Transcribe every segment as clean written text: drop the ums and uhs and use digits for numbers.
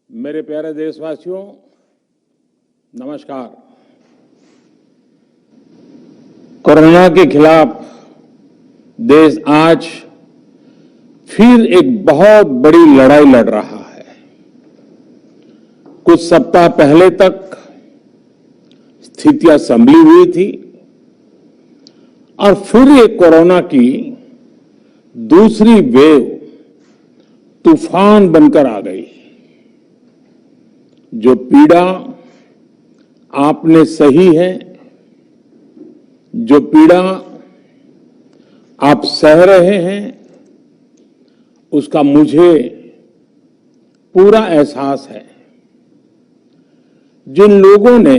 मेरे प्यारे देशवासियों, नमस्कार। कोरोना के खिलाफ देश आज फिर एक बहुत बड़ी लड़ाई लड़ रहा है। कुछ सप्ताह पहले तक स्थितियां संभली हुई थी और फिर ये कोरोना की दूसरी वेव तूफान बनकर आ गई। जो पीड़ा आपने सही है, जो पीड़ा आप सह रहे हैं, उसका मुझे पूरा एहसास है। जिन लोगों ने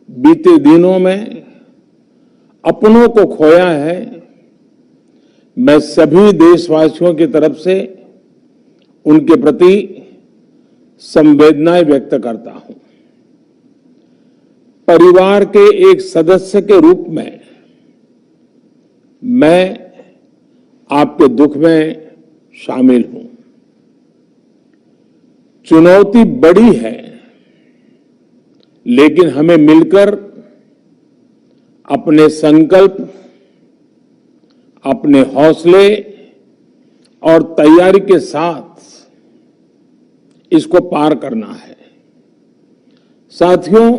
बीते दिनों में अपनों को खोया है, मैं सभी देशवासियों की तरफ से उनके प्रति संवेदनाएं व्यक्त करता हूं। परिवार के एक सदस्य के रूप में मैं आपके दुख में शामिल हूं। चुनौती बड़ी है, लेकिन हमें मिलकर अपने संकल्प, अपने हौसले और तैयारी के साथ इसको पार करना है। साथियों,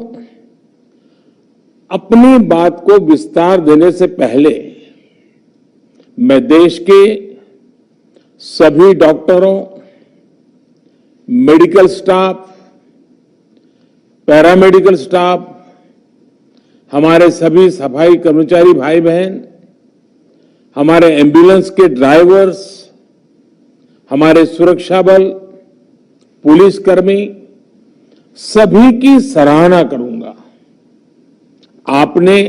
अपनी बात को विस्तार देने से पहले मैं देश के सभी डॉक्टरों, मेडिकल स्टाफ, पैरामेडिकल स्टाफ, हमारे सभी सफाई कर्मचारी भाई बहन, हमारे एम्बुलेंस के ड्राइवर्स, हमारे सुरक्षा बल, पुलिसकर्मी, सभी की सराहना करूंगा। आपने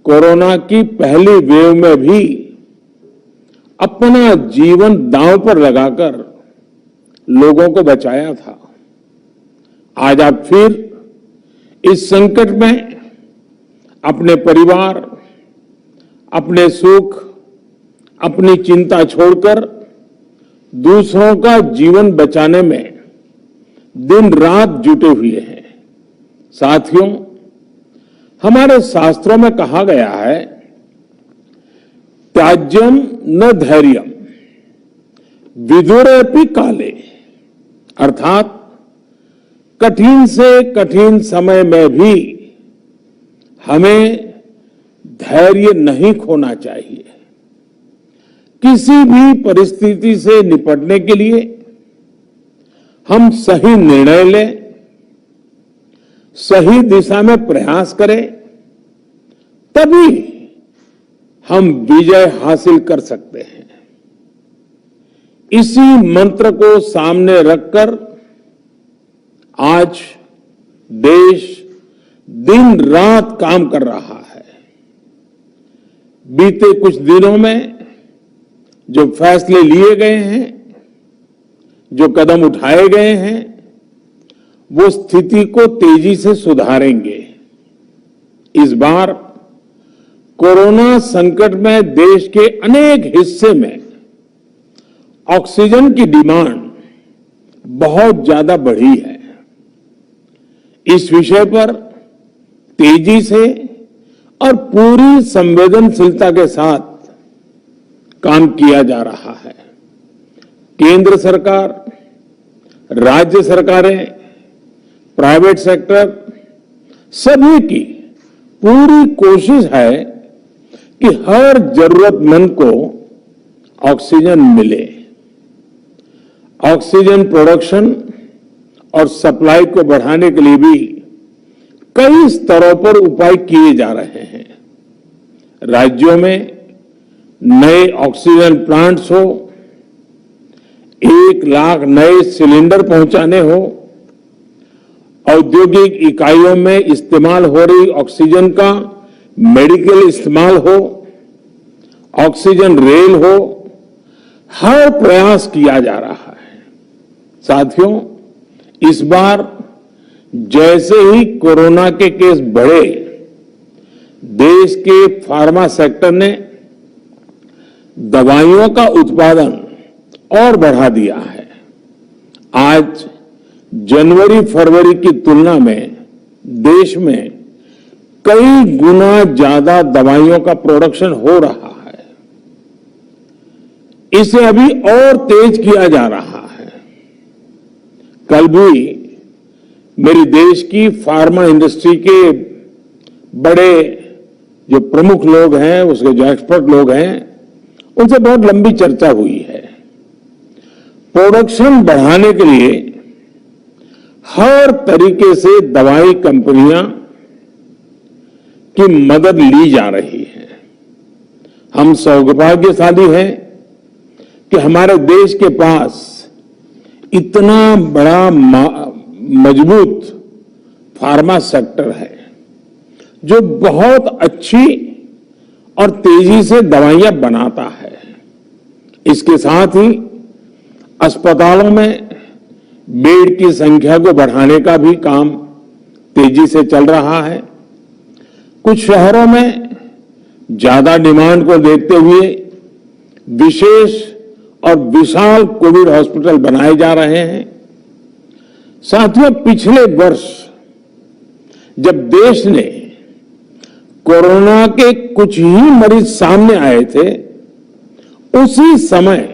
कोरोना की पहली वेव में भी अपना जीवन दांव पर लगाकर लोगों को बचाया था। आज आप फिर इस संकट में अपने परिवार, अपने सुख, अपनी चिंता छोड़कर दूसरों का जीवन बचाने में दिन रात जुटे हुए हैं। साथियों, हमारे शास्त्रों में कहा गया है, त्याज्यम न धैर्यम विदुरेपि काले, अर्थात कठिन से कठिन समय में भी हमें धैर्य नहीं खोना चाहिए। किसी भी परिस्थिति से निपटने के लिए हम सही निर्णय लें, सही दिशा में प्रयास करें, तभी हम विजय हासिल कर सकते हैं। इसी मंत्र को सामने रखकर आज देश दिन रात काम कर रहा है। बीते कुछ दिनों में जो फैसले लिए गए हैं, जो कदम उठाए गए हैं, वो स्थिति को तेजी से सुधारेंगे। इस बार कोरोना संकट में देश के अनेक हिस्से में ऑक्सीजन की डिमांड बहुत ज्यादा बढ़ी है। इस विषय पर तेजी से और पूरी संवेदनशीलता के साथ काम किया जा रहा है। केंद्र सरकार, राज्य सरकारें, प्राइवेट सेक्टर, सभी की पूरी कोशिश है कि हर जरूरतमंद को ऑक्सीजन मिले। ऑक्सीजन प्रोडक्शन और सप्लाई को बढ़ाने के लिए भी कई स्तरों पर उपाय किए जा रहे हैं। राज्यों में नए ऑक्सीजन प्लांट्स हो, 1 लाख नए सिलेंडर पहुंचाने हो, औद्योगिक इकाइयों में इस्तेमाल हो रही ऑक्सीजन का मेडिकल इस्तेमाल हो, ऑक्सीजन रेल हो, हर प्रयास किया जा रहा है। साथियों, इस बार जैसे ही कोरोना के केस बढ़े, देश के फार्मा सेक्टर ने दवाइयों का उत्पादन और बढ़ा दिया है। आज आज जनवरी फरवरी की तुलना में देश में कई गुना ज्यादा दवाइयों का प्रोडक्शन हो रहा है। इसे अभी और तेज किया जा रहा है। कल भी मेरी देश की फार्मा इंडस्ट्री के बड़े जो प्रमुख लोग हैं, उसके जो एक्सपर्ट लोग हैं, उनसे बहुत लंबी चर्चा हुई है। प्रोडक्शन बढ़ाने के लिए हर तरीके से दवाई कंपनियां की मदद ली जा रही है। हम सौभाग्यशाली हैं कि हमारे देश के पास इतना बड़ा मजबूत फार्मा सेक्टर है जो बहुत अच्छी और तेजी से दवाइयां बनाता है। इसके साथ ही अस्पतालों में बेड की संख्या को बढ़ाने का भी काम तेजी से चल रहा है। कुछ शहरों में ज्यादा डिमांड को देखते हुए विशेष और विशाल कोविड हॉस्पिटल बनाए जा रहे हैं। साथियों, पिछले वर्ष जब देश ने कोरोना के कुछ ही मरीज सामने आए थे, उसी समय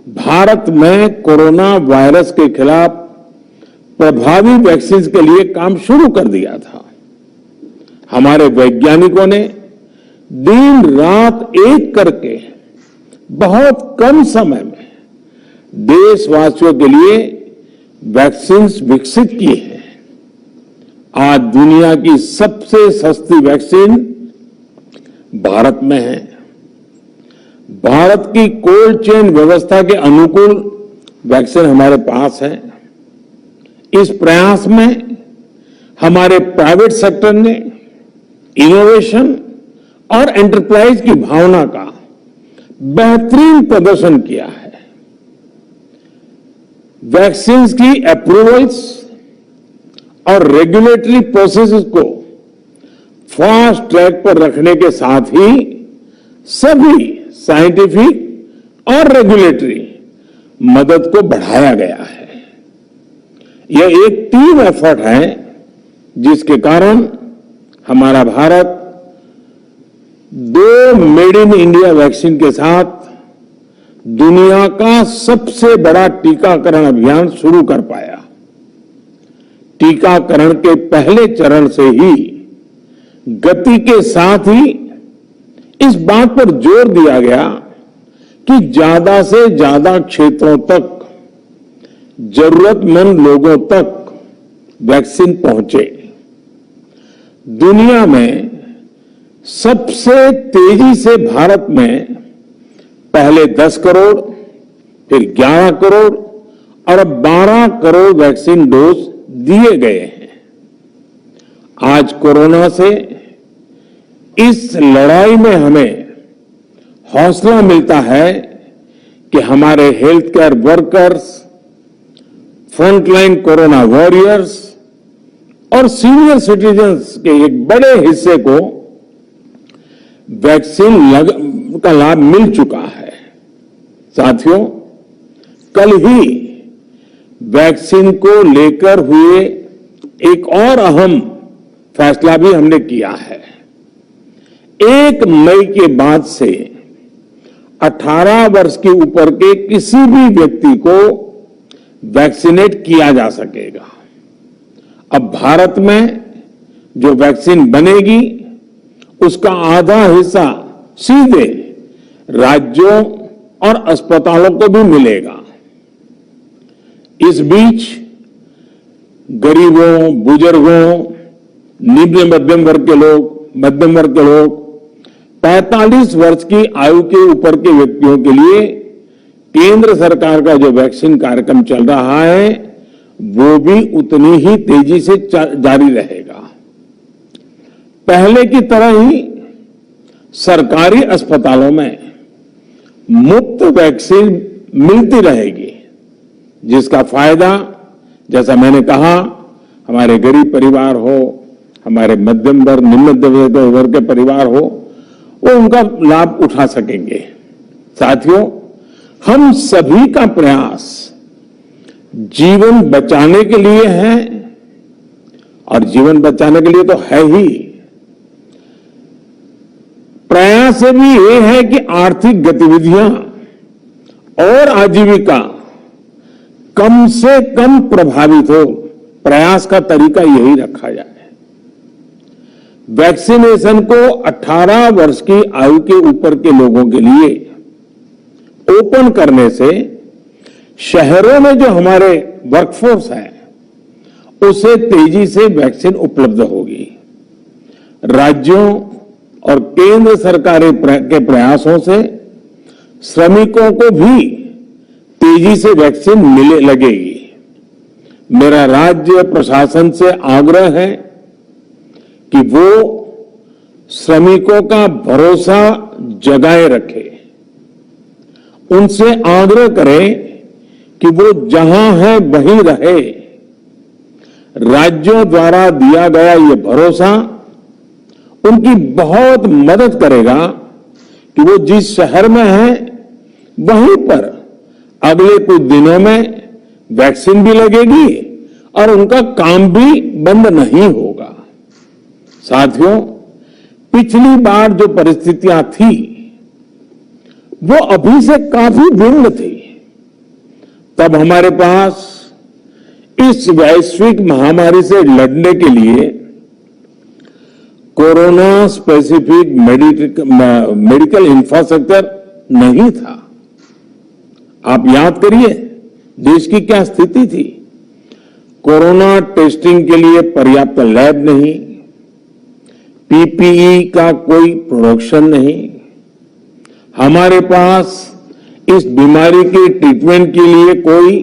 भारत में कोरोना वायरस के खिलाफ प्रभावी वैक्सीन के लिए काम शुरू कर दिया था। हमारे वैज्ञानिकों ने दिन रात एक करके बहुत कम समय में देशवासियों के लिए वैक्सीन विकसित की है। आज दुनिया की सबसे सस्ती वैक्सीन भारत में है। भारत की कोल्ड चेन व्यवस्था के अनुकूल वैक्सीन हमारे पास है। इस प्रयास में हमारे प्राइवेट सेक्टर ने इनोवेशन और एंटरप्राइज की भावना का बेहतरीन प्रदर्शन किया है। वैक्सीन की अप्रूवल्स और रेगुलेटरी प्रोसेसेस को फास्ट ट्रैक पर रखने के साथ ही सभी साइंटिफिक और रेगुलेटरी मदद को बढ़ाया गया है। यह एक टीम एफर्ट है जिसके कारण हमारा Bharat 2 made in India vaccine के साथ दुनिया का सबसे बड़ा टीकाकरण अभियान शुरू कर पाया। टीकाकरण के पहले चरण से ही गति के साथ ही इस बात पर जोर दिया गया कि ज्यादा से ज्यादा क्षेत्रों तक, जरूरतमंद लोगों तक वैक्सीन पहुंचे। दुनिया में सबसे तेजी से भारत में पहले 10 करोड़, फिर 11 करोड़ और अब 12 करोड़ वैक्सीन डोज दिए गए हैं। आज कोरोना से इस लड़ाई में हमें हौसला मिलता है कि हमारे health care workers, frontline corona warriors और सीनियर सिटीजन्स के एक बड़े हिस्से को वैक्सीन का लाभ मिल चुका है। साथियों, कल ही वैक्सीन को लेकर हुए एक और अहम फैसला भी हमने किया है। 1 मई के बाद से 18 वर्ष के ऊपर के किसी भी व्यक्ति को वैक्सीनेट किया जा सकेगा। अब भारत में जो वैक्सीन बनेगी उसका आधा हिस्सा सीधे राज्यों और अस्पतालों को भी मिलेगा। इस बीच गरीबों, बुजुर्गों, निम्न मध्यम वर्ग के लोग 45 वर्ष की आयु के ऊपर के व्यक्तियों के लिए केंद्र सरकार का जो वैक्सीन कार्यक्रम चल रहा है वो भी उतनी ही तेजी से जारी रहेगा। पहले की तरह ही सरकारी अस्पतालों में मुफ्त वैक्सीन मिलती रहेगी, जिसका फायदा, जैसा मैंने कहा, हमारे गरीब परिवार हो, हमारे मध्यम वर्ग, निम्न मध्यम वर्ग के परिवार हो, वो उनका लाभ उठा सकेंगे। साथियों, हम सभी का प्रयास जीवन बचाने के लिए है, और जीवन बचाने के लिए तो है ही। प्रयास भी ये है कि आर्थिक गतिविधियां और आजीविका कम से कम प्रभावित हो। प्रयास का तरीका यही रखा जाए। वैक्सीनेशन को 18 वर्ष की आयु के ऊपर के लोगों के लिए ओपन करने से शहरों में जो हमारे वर्कफोर्स है उसे तेजी से वैक्सीन उपलब्ध होगी। राज्यों और केंद्र सरकार के प्रयासों से श्रमिकों को भी तेजी से वैक्सीन मिलने लगेगी। मेरा राज्य प्रशासन से आग्रह है कि वो श्रमिकों का भरोसा जगाए रखे। उनसे आग्रह करें कि वो जहां है वहीं रहे। राज्यों द्वारा दिया गया ये भरोसा उनकी बहुत मदद करेगा कि वो जिस शहर में है वहीं पर अगले कुछ दिनों में वैक्सीन भी लगेगी और उनका काम भी बंद नहीं होगा। साथियों, पिछली बार जो परिस्थितियां थी वो अभी से काफी भिन्न थी। तब हमारे पास इस वैश्विक महामारी से लड़ने के लिए कोरोना स्पेसिफिक मेडिकल इंफ्रास्ट्रक्चर नहीं था। आप याद करिए देश की क्या स्थिति थी। कोरोना टेस्टिंग के लिए पर्याप्त लैब नहीं, पीपीई का कोई प्रोडक्शन नहीं, हमारे पास इस बीमारी के ट्रीटमेंट के लिए कोई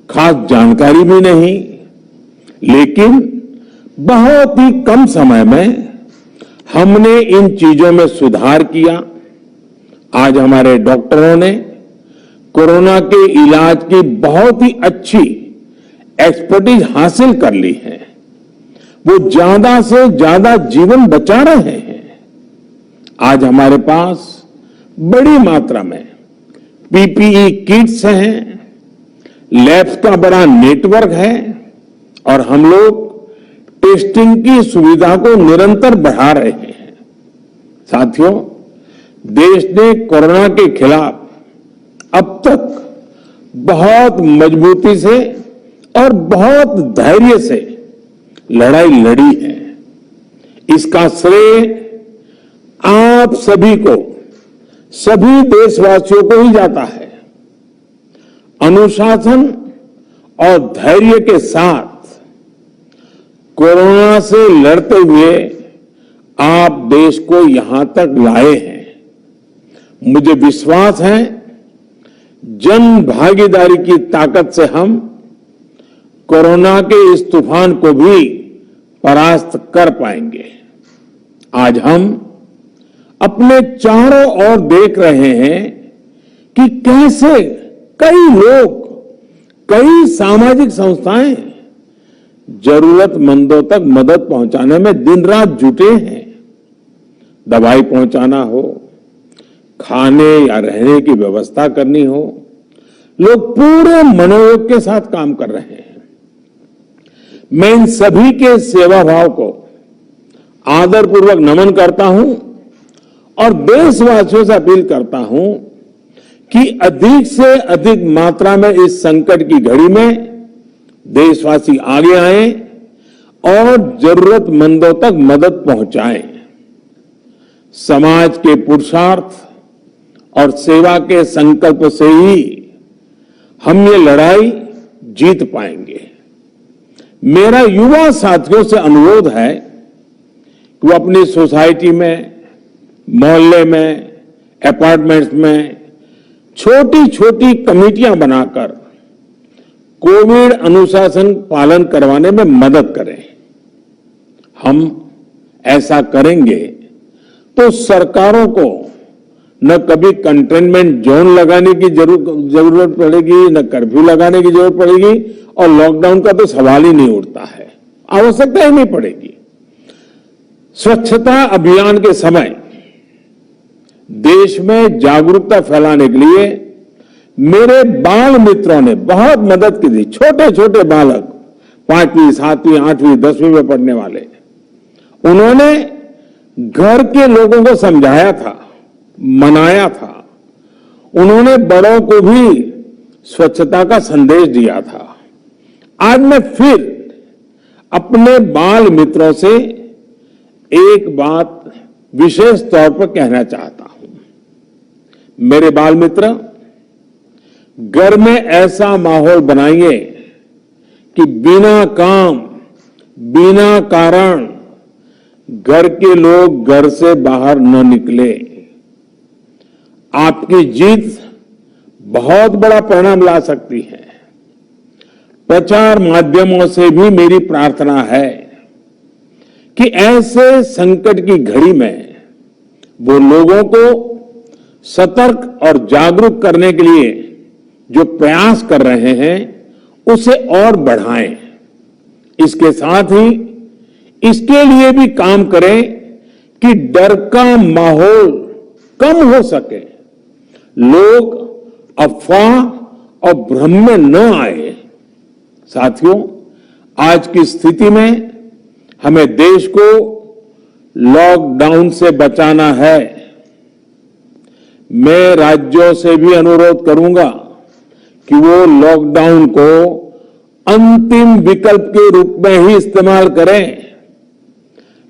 खास जानकारी भी नहीं। लेकिन बहुत ही कम समय में हमने इन चीजों में सुधार किया। आज हमारे डॉक्टरों ने कोरोना के इलाज की बहुत ही अच्छी एक्सपर्टीज हासिल कर ली है। वो ज्यादा से ज्यादा जीवन बचा रहे हैं। आज हमारे पास बड़ी मात्रा में पीपीई किट्स हैं, लैब्स का बड़ा नेटवर्क है और हम लोग टेस्टिंग की सुविधा को निरंतर बढ़ा रहे हैं। साथियों, देश ने कोरोना के खिलाफ अब तक बहुत मजबूती से और बहुत धैर्य से लड़ाई लड़ी है। इसका श्रेय आप सभी को, सभी देशवासियों को ही जाता है। अनुशासन और धैर्य के साथ कोरोना से लड़ते हुए आप देश को यहां तक लाए हैं। मुझे विश्वास है जन भागीदारी की ताकत से हम कोरोना के इस तूफान को भी परास्त कर पाएंगे। आज हम अपने चारों ओर देख रहे हैं कि कैसे कई लोग, कई सामाजिक संस्थाएं जरूरतमंदों तक मदद पहुंचाने में दिन रात जुटे हैं। दवाई पहुंचाना हो, खाने या रहने की व्यवस्था करनी हो, लोग पूरे मनोयोग के साथ काम कर रहे हैं। मैं इन सभी के सेवा भाव को आदरपूर्वक नमन करता हूं और देशवासियों से अपील करता हूं कि अधिक से अधिक मात्रा में इस संकट की घड़ी में देशवासी आगे आए और जरूरतमंदों तक मदद पहुंचाएं। समाज के पुरुषार्थ और सेवा के संकल्प से ही हम ये लड़ाई जीत पाएंगे। मेरा युवा साथियों से अनुरोध है कि वो अपनी सोसाइटी में, मोहल्ले में, अपार्टमेंट्स में छोटी छोटी कमेटियां बनाकर कोविड अनुशासन पालन करवाने में मदद करें। हम ऐसा करेंगे तो सरकारों को न कभी कंटेनमेंट जोन लगाने की जरूरत पड़ेगी, न कर्फ्यू लगाने की जरूरत पड़ेगी और लॉकडाउन का तो सवाल ही नहीं उठता है, आवश्यकता ही नहीं पड़ेगी। स्वच्छता अभियान के समय देश में जागरूकता फैलाने के लिए मेरे बाल मित्रों ने बहुत मदद की थी। छोटे छोटे बालक 5वीं, 7वीं, 8वीं, 10वीं में पढ़ने वाले, उन्होंने घर के लोगों को समझाया था, मनाया था। उन्होंने बड़ों को भी स्वच्छता का संदेश दिया था। आज मैं फिर अपने बाल मित्रों से एक बात विशेष तौर पर कहना चाहता हूं। मेरे बाल मित्र, घर में ऐसा माहौल बनाइए कि बिना काम, बिना कारण घर के लोग घर से बाहर न निकले। आपकी जीत बहुत बड़ा परिणाम ला सकती है। प्रचार माध्यमों से भी मेरी प्रार्थना है कि ऐसे संकट की घड़ी में वो लोगों को सतर्क और जागरूक करने के लिए जो प्रयास कर रहे हैं उसे और बढ़ाएं। इसके साथ ही इसके लिए भी काम करें कि डर का माहौल कम हो सके, लोग अफवाह और भ्रम में न आए। साथियों, आज की स्थिति में हमें देश को लॉकडाउन से बचाना है। मैं राज्यों से भी अनुरोध करूंगा कि वो लॉकडाउन को अंतिम विकल्प के रूप में ही इस्तेमाल करें।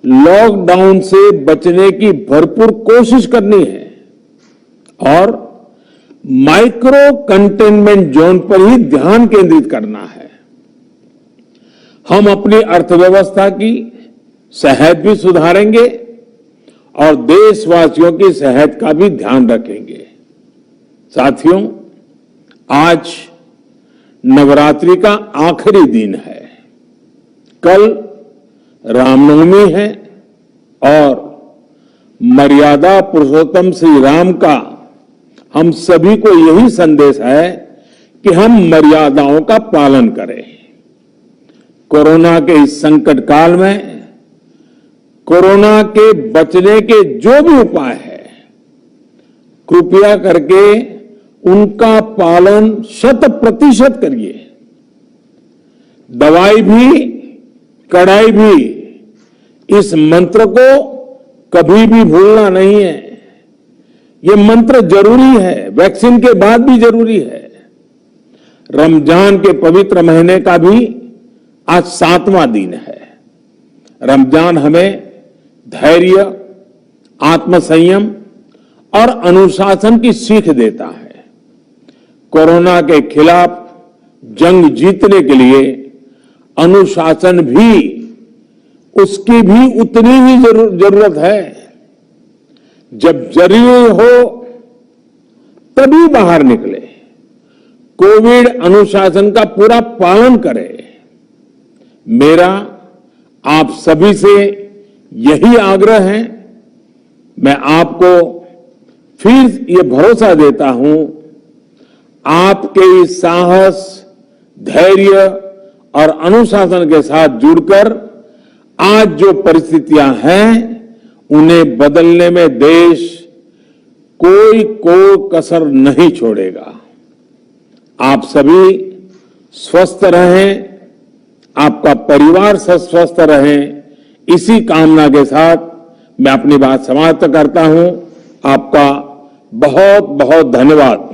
लॉकडाउन से बचने की भरपूर कोशिश करनी है और माइक्रो कंटेनमेंट जोन पर ही ध्यान केंद्रित करना है। हम अपनी अर्थव्यवस्था की सेहत भी सुधारेंगे और देशवासियों की सेहत का भी ध्यान रखेंगे। साथियों, आज नवरात्रि का आखिरी दिन है। कल रामनवमी है और मर्यादा पुरुषोत्तम श्री राम का हम सभी को यही संदेश है कि हम मर्यादाओं का पालन करें। कोरोना के इस संकट काल में कोरोना के बचने के जो भी उपाय है, कृपया करके उनका पालन 100% करिए। दवाई भी, कड़ाई भी, इस मंत्र को कभी भी भूलना नहीं है। ये मंत्र जरूरी है, वैक्सीन के बाद भी जरूरी है। रमजान के पवित्र महीने का भी आज 7वां दिन है। रमजान हमें धैर्य, आत्मसंयम और अनुशासन की सीख देता है। कोरोना के खिलाफ जंग जीतने के लिए अनुशासन भी, उसकी भी उतनी ही जरूरत है। जब जरूरी हो तभी बाहर निकले। कोविड अनुशासन का पूरा पालन करें। मेरा आप सभी से यही आग्रह है। मैं आपको फिर ये भरोसा देता हूं, आपके इस साहस, धैर्य और अनुशासन के साथ जुड़कर आज जो परिस्थितियां हैं उन्हें बदलने में देश कोई कसर नहीं छोड़ेगा। आप सभी स्वस्थ रहें, आपका परिवार स्वस्थ रहे, इसी कामना के साथ मैं अपनी बात समाप्त करता हूं। आपका बहुत बहुत धन्यवाद।